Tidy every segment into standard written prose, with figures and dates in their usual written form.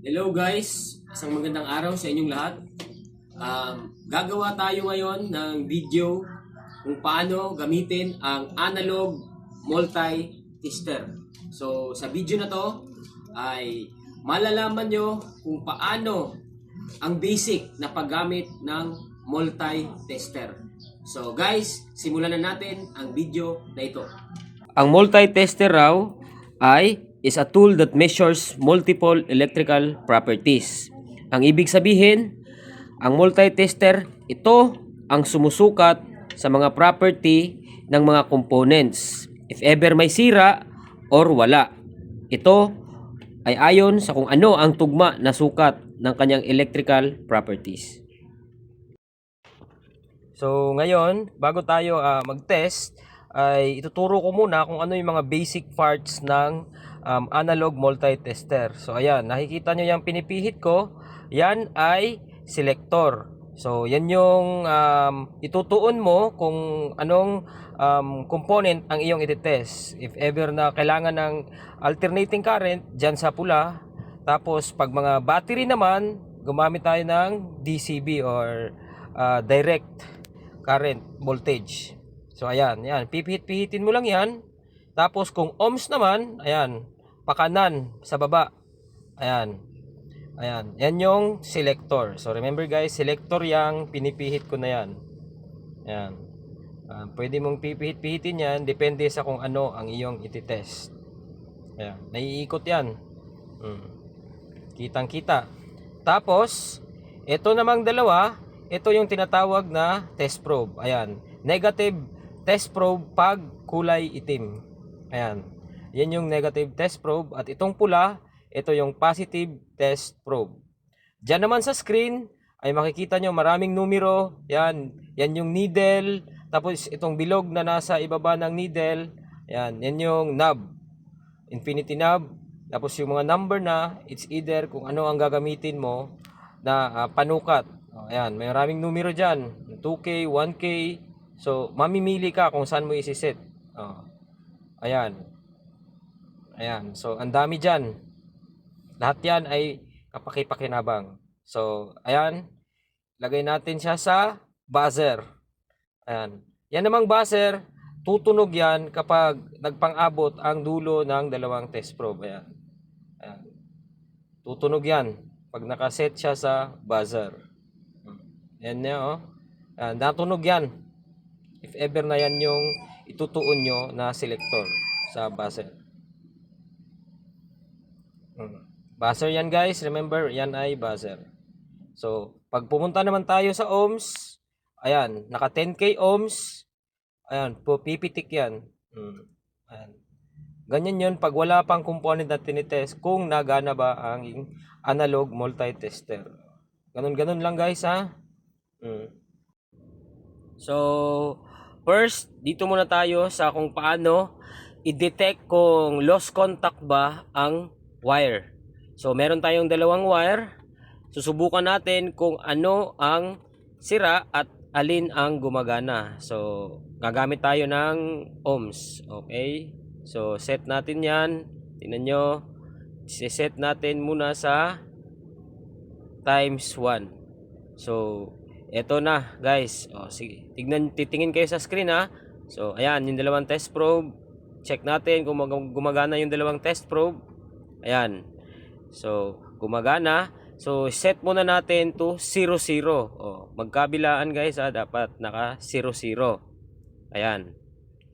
Hello guys, isang magandang araw sa inyong lahat. Gagawa tayo ngayon ng video kung paano gamitin ang analog multi-tester. So sa video na to ay malalaman nyo kung paano ang basic na paggamit ng multi-tester. So guys, simulan na natin ang video na ito. Ang multi-tester raw is a tool that measures multiple electrical properties. Ang ibig sabihin, ang multi-tester, ito ang sumusukat sa mga property ng mga components. If ever may sira or wala. Ito ay ayon sa kung ano ang tugma na sukat ng kanyang electrical properties. So ngayon, bago tayo mag-test, ay ituturo ko muna kung ano yung mga basic parts ng analog multi-tester. So ayan, nakikita nyo yung pinipihit ko, yan ay selector. So yan yung itutuon mo kung anong component ang iyong ititest. If ever na kailangan ng alternating current, dyan sa pula. Tapos pag mga battery naman, gumamit tayo ng DCB or direct current voltage. So ayan, yan, pipihit-pihitin mo lang yan. Tapos kung ohms naman, ayan, pakanan sa baba. Ayan. Ayan, yan yung selector. So remember guys, selector yang pinipihit ko na yan. Ayan. Pwede mong pipihit-pihitin yan, depende sa kung ano ang iyong ititest. Ayan, naiikot yan. Kitang-kita. Tapos, ito namang dalawa, ito yung tinatawag na test probe. Ayan. Negative test probe pag kulay itim. Ayan. Yan yung negative test probe. At itong pula, ito yung positive test probe. Diyan naman sa screen, ay makikita nyo maraming numero. Yan. Yan yung needle. Tapos itong bilog na nasa ibaba ng needle. Yan. Yan yung knob. Infinity knob. Tapos yung mga number na, it's either kung ano ang gagamitin mo na panukat. Ayan, may maraming numero dyan. 2K, 1K. So, mamimili ka kung saan mo isi-set. Ayan. Ayan. So, ang dami dyan. Lahat yan ay kapaki-pakinabang. So, ayan. Lagay natin siya sa buzzer. Ayan. Yan namang buzzer, tutunog yan kapag nagpang-abot ang dulo ng dalawang test probe. Ayan. Ayan. Tutunog yan pag nakaset siya sa buzzer. Yan niya, oh. Ayan, natunog yan. If ever na yan yung itutuon nyo na selector sa buzzer. Buzzer yan guys. Remember, yan ay buzzer. So, pag pumunta naman tayo sa ohms, ayan, naka 10k ohms. Ayan, pipitik yan. Ayan. Ganyan yun pag wala pang component na tinitest kung nagana ba ang analog multi-tester. Ganun-ganun lang guys, ha. So, first, dito muna tayo sa kung paano i-detect kung lost contact ba ang wire. So, meron tayong dalawang wire. Susubukan natin kung ano ang sira at alin ang gumagana. So, gagamit tayo ng ohms. Okay? So, set natin yan. Tingnan nyo. Set natin muna sa times 1. So, eto na guys. Sige, titingin kayo sa screen ha. So ayan, yung dalawang test probe. Check natin kung gumagana yung dalawang test probe. Ayan. So gumagana. So set muna natin to 0 0. Magkabilaan guys ha, dapat naka 0 0. Ayan.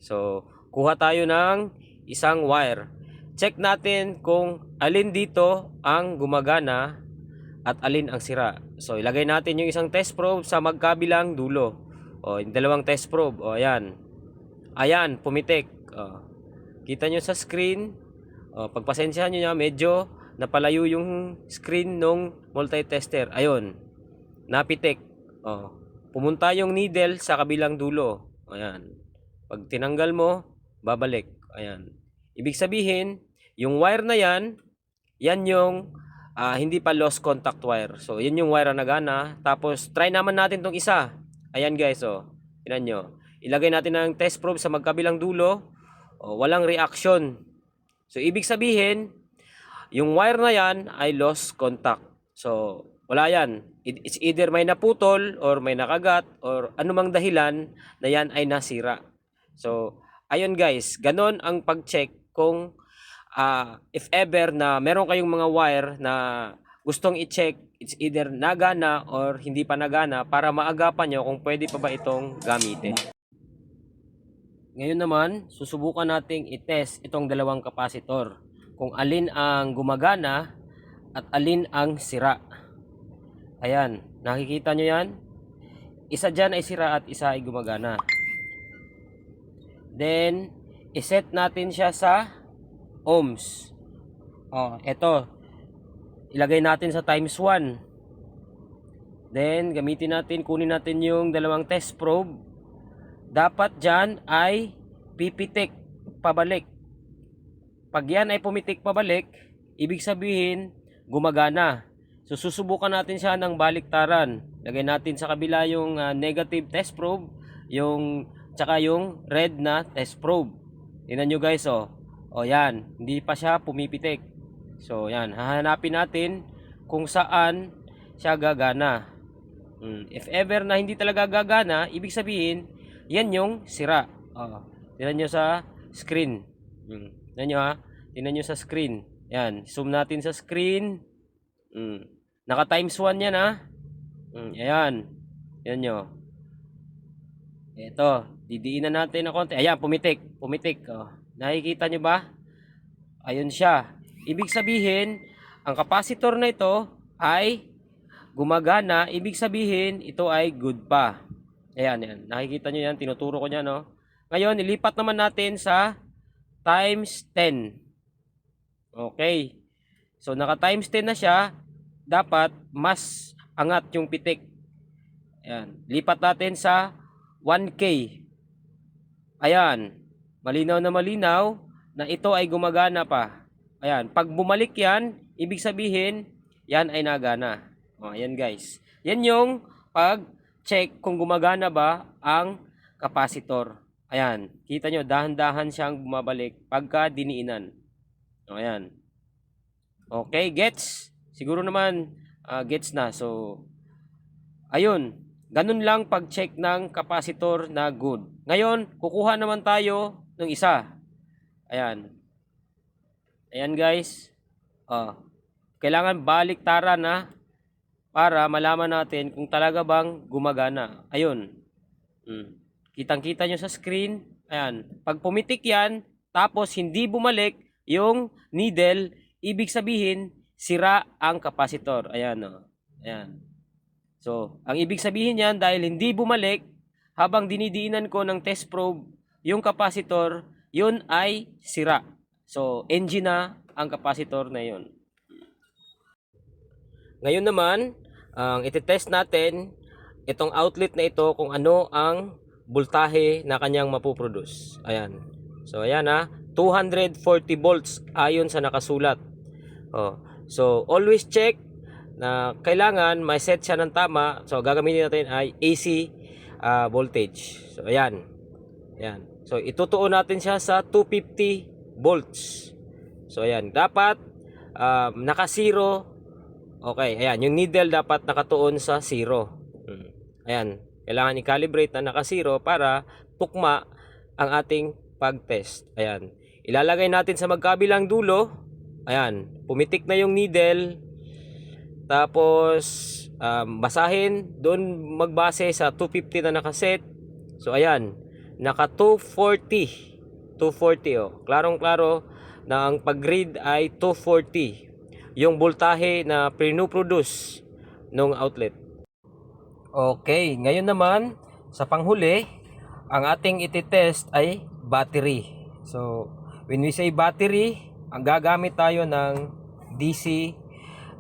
So kuha tayo ng isang wire. Check natin kung alin dito ang gumagana at alin ang sira. So ilagay natin yung isang test probe sa magkabilang dulo. Yung dalawang test probe. Ayan. Ayan, pumitik. Kita nyo sa screen. Pagpasensyahan nyo medyo napalayo yung screen nung multi-tester. Ayun. Napitik. Pumunta yung needle sa kabilang dulo. Ayan. Pag tinanggal mo, babalik. Ayan. Ibig sabihin, yung wire na yan yung hindi pa lost contact wire. So, yun yung wire na nagana. Tapos, try naman natin tong isa. Ayan guys, tingnan nyo. Ilagay natin ng test probe sa magkabilang dulo. Walang reaction. So, ibig sabihin, yung wire na yan ay lost contact. So, wala yan. It's either may naputol or may nakagat or anumang dahilan na yan ay nasira. So, ayun guys, ganon ang pag-check kung if ever na meron kayong mga wire na gustong i-check, it's either nagana or hindi pa nagana para maagapan nyo kung pwede pa ba itong gamitin. Ngayon naman, susubukan nating i-test itong dalawang kapasitor kung alin ang gumagana at alin ang sira. Ayan, nakikita nyo yan? Isa dyan ay sira at isa ay gumagana. Then, iset natin siya sa ohms. Eto. Ilagay natin sa times 1. Then, gamitin natin, kunin natin yung dalawang test probe. Dapat dyan ay pipitik pabalik. Pag yan ay pumitik pabalik, ibig sabihin, gumagana. So, susubukan natin siya ng baliktaran. Lagay natin sa kabila yung negative test probe, tsaka yung red na test probe. Tingnan nyo guys, yan, hindi pa siya pumipitik. So, yan, hahanapin natin kung saan siya gagana. If ever na hindi talaga gagana, ibig sabihin, yan yung sira. Tingnan nyo sa screen. Tingnan nyo tingnan nyo sa screen. Yan, zoom natin sa screen. Naka times 1 yan Ayan. Yan nyo. Ito, didiinan natin ng konti. Ayan, pumitik. Nakikita nyo ba? Ayun siya. Ibig sabihin, ang kapasitor na ito ay gumagana. Ibig sabihin, ito ay good pa. Ayan. Nakikita nyo yan. Tinuturo ko yan, Ngayon, ilipat naman natin sa times 10. Okay. So, naka times 10 na siya. Dapat mas angat yung pitik. Ayan. Lipat natin sa 1K. Ayan. Malinaw na ito ay gumagana pa. Ayan. Pag bumalik yan, ibig sabihin, yan ay nagana. Ayan guys. Yan yung pag-check kung gumagana ba ang kapasitor. Ayan. Kita nyo, dahan-dahan siyang bumabalik pagka diniinan. Ayan. Okay, gets? Siguro naman gets na. So, ayun. Ganun lang pag-check ng kapasitor na good. Ngayon, kukuha naman tayo ng isa. Ayan. Ayan guys. Kailangan baliktaran para malaman natin kung talaga bang gumagana. Ayun. Kitang-kita nyo sa screen. Ayan. Pag pumitik yan, tapos hindi bumalik yung needle, ibig sabihin, sira ang kapasitor. Ayan Ayan. So, ang ibig sabihin yan, dahil hindi bumalik, habang dinidiinan ko ng test probe, yung kapasitor, yun ay sira. So, NG na ang kapasitor na yun. Ngayon naman, ang ititest natin, itong outlet na ito, kung ano ang voltahe na kanyang mapuproduce. Ayan. So, ayan 240 volts ayon sa nakasulat. So, always check na kailangan may set siya ng tama. So, gagamitin natin ay AC voltage. So, ayan. Ayan. So, itutuon natin siya sa 250 volts. So, ayan. Dapat naka-zero. Okay, ayan. Yung needle dapat nakatuon sa 0. Ayan. Kailangan i-calibrate na naka-zero para tukma ang ating pag-test. Ayan. Ilalagay natin sa magkabilang dulo. Ayan, pumitik na yung needle. Tapos basahin, doon magbase sa 250 na nakaset. So ayan, naka 240. 240 Klarong-klaro na ang pag-read ay 240. Yung voltahe na pinoproduce ng outlet. Okay, ngayon naman sa panghuli, ang ating ititest ay battery. So, when we say battery, ang gagamit tayo ng DC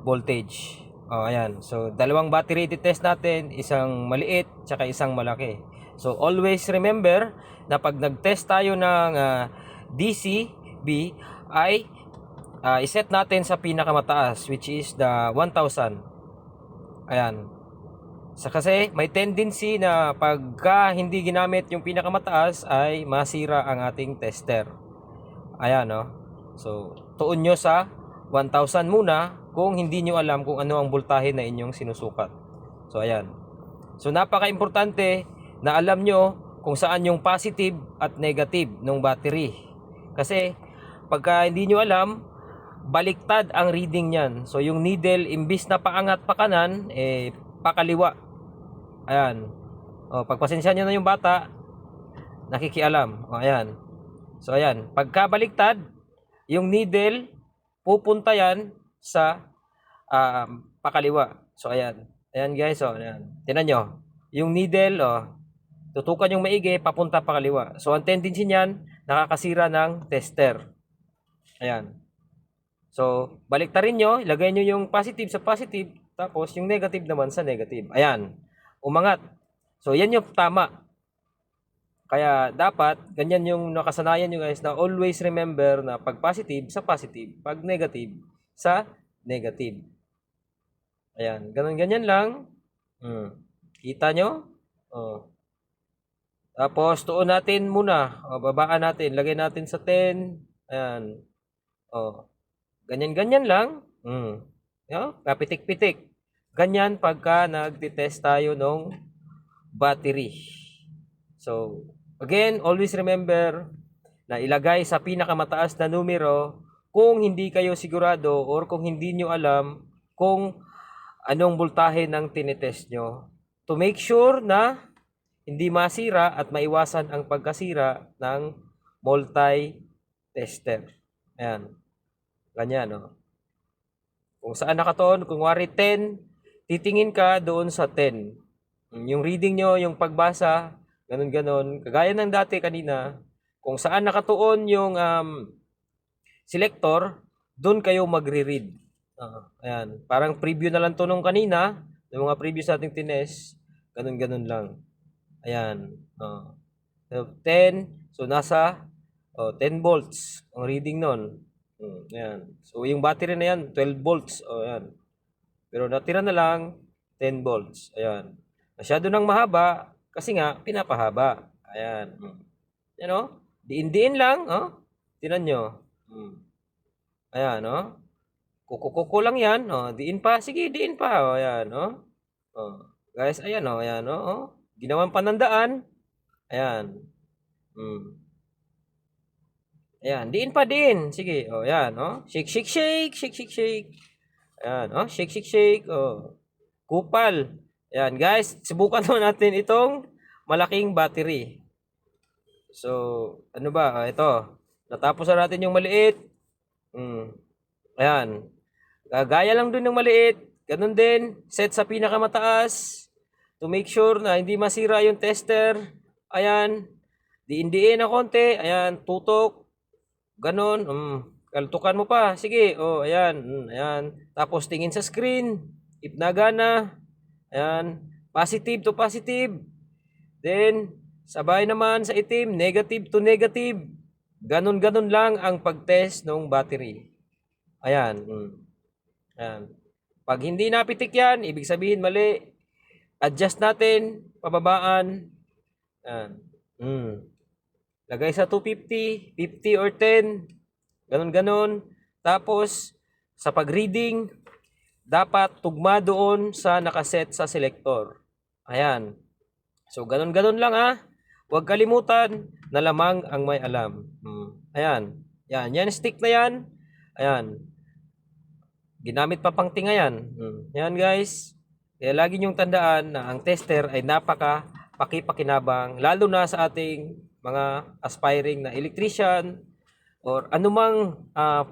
voltage. Ayan. So, dalawang battery ititest natin, isang maliit tsaka isang malaki. So, always remember na pag nag-test tayo ng DCB ay iset natin sa pinakamataas, which is the 1000. Ayan. Kasi may tendency na pagka hindi ginamit yung pinakamataas ay masira ang ating tester. Ayan So, tuon nyo sa 1,000 muna kung hindi nyo alam kung ano ang voltahe na inyong sinusukat. So ayan. So napaka-importante na alam nyo kung saan yung positive at negative ng battery. Kasi pagka hindi nyo alam, baliktad ang reading niyan. So yung needle imbis na paangat pa kanan, pakaliwa. Ayan. O, pagpasensya nyo na yung bata, nakikialam. O, ayan. So ayan, pagka baliktad, yung needle pupunta yan sa pakaliwa. So ayan. Ayan guys, oh, ayan. Tingnan nyo. Yung needle, tutukan yung maigi, papunta pakaliwa. So ang tendency niyan, nakakasira ng tester. Ayan. So, baliktarin nyo, ilagay nyo yung positive sa positive, tapos yung negative naman sa negative. Ayan. Umangat. So, yan yung tama. Kaya dapat, ganyan yung nakasanayan nyo guys na always remember na pag positive sa positive, pag negative sa negative. Ayan, ganyan lang. Kita nyo? Tapos, tuon natin muna. Babaan natin. Lagay natin sa 10. Ayan. Ganyan-ganyan lang. Kapitik-pitik. Ganyan pagka nagtitest tayo ng battery. So, again, always remember na ilagay sa pinakamataas na numero kung hindi kayo sigurado or kung hindi nyo alam kung anong voltahe ng tinitest nyo. To make sure na hindi masira at maiwasan ang pagkasira ng multi-tester. Ayan. Ganyan, Kung saan nakatuon, kung wari 10, titingin ka doon sa 10. Yung reading nyo, yung pagbasa, ganun-ganon. Kagaya ng dati kanina, kung saan nakatuon yung selector, doon kayo magre-read. Ayan. Parang preview na lang to nung kanina, yung mga previews nating tines, ganun-ganon lang. Ayan. So, 10, so nasa 10 volts ang reading nun. Ayan. So, yung battery na yan, 12 volts. Ayan. Pero natira na lang, 10 volts. Ayan. Masyado nang mahaba, kasi nga, pinapahaba. Ayan. Ayan, diin-diin lang, Tinan nyo. Ayan, Kukukuko lang yan, Diin pa. Sige, diin pa. Ayan, Guys, ayan, Ayan, Ginawang panandaan. Ayan. Ayan, diin pa din. Sige, ayan, Shake, shake, shake, shake, shake, shake. Ayan, shake, shake, shake. Kupal. Ayan, guys, subukan naman natin itong malaking battery. So, ano ba? Ito. Natapos na natin yung maliit. Ayan. Gaya lang dun ng maliit. Ganun din. Set sa pinakamataas. To make sure na hindi masira yung tester. Ayan. Diin-diin na konti. Ayan, tutok. Ganon. Kaltukan mo pa. Sige. Ayan. Ayan. Tapos tingin sa screen. If nagana. Ayan. Positive to positive. Then, sabay naman sa itim. Negative to negative. Ganon-ganon lang ang pag-test ng battery. Ayan. Ayan. Pag hindi napitik yan, ibig sabihin mali. Adjust natin. Pababaan. Ayan. Lagay sa 250, 50 or 10. Ganon-ganon. Tapos, sa pag-reading, dapat tugma doon sa nakaset sa selector. Ayan. So, ganon-ganon lang Huwag kalimutan na lamang ang may alam. Ayan. Yan stick na yan. Ayan. Ginamit pa pang tinga yan. Yan guys. Kaya lagi niyong tandaan na ang tester ay napaka-pakipakinabang. Lalo na sa ating mga aspiring na electrician or anumang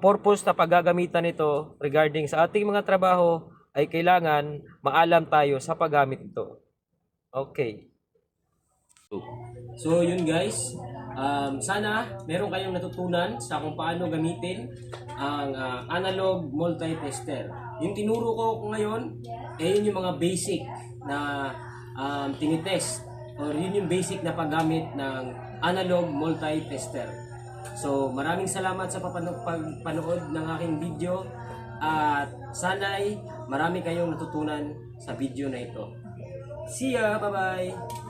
purpose na paggagamitan nito regarding sa ating mga trabaho ay kailangan maalam tayo sa paggamit nito. Okay. So yun guys, sana meron kayong natutunan sa kung paano gamitin ang analog multi-tester. Yung tinuro ko ngayon, yun yung mga basic na tinitest or yun yung basic na paggamit ng analog multi-tester. So maraming salamat sa pagpanood ng aking video at sana'y marami kayong natutunan sa video na ito. See ya! Bye-bye!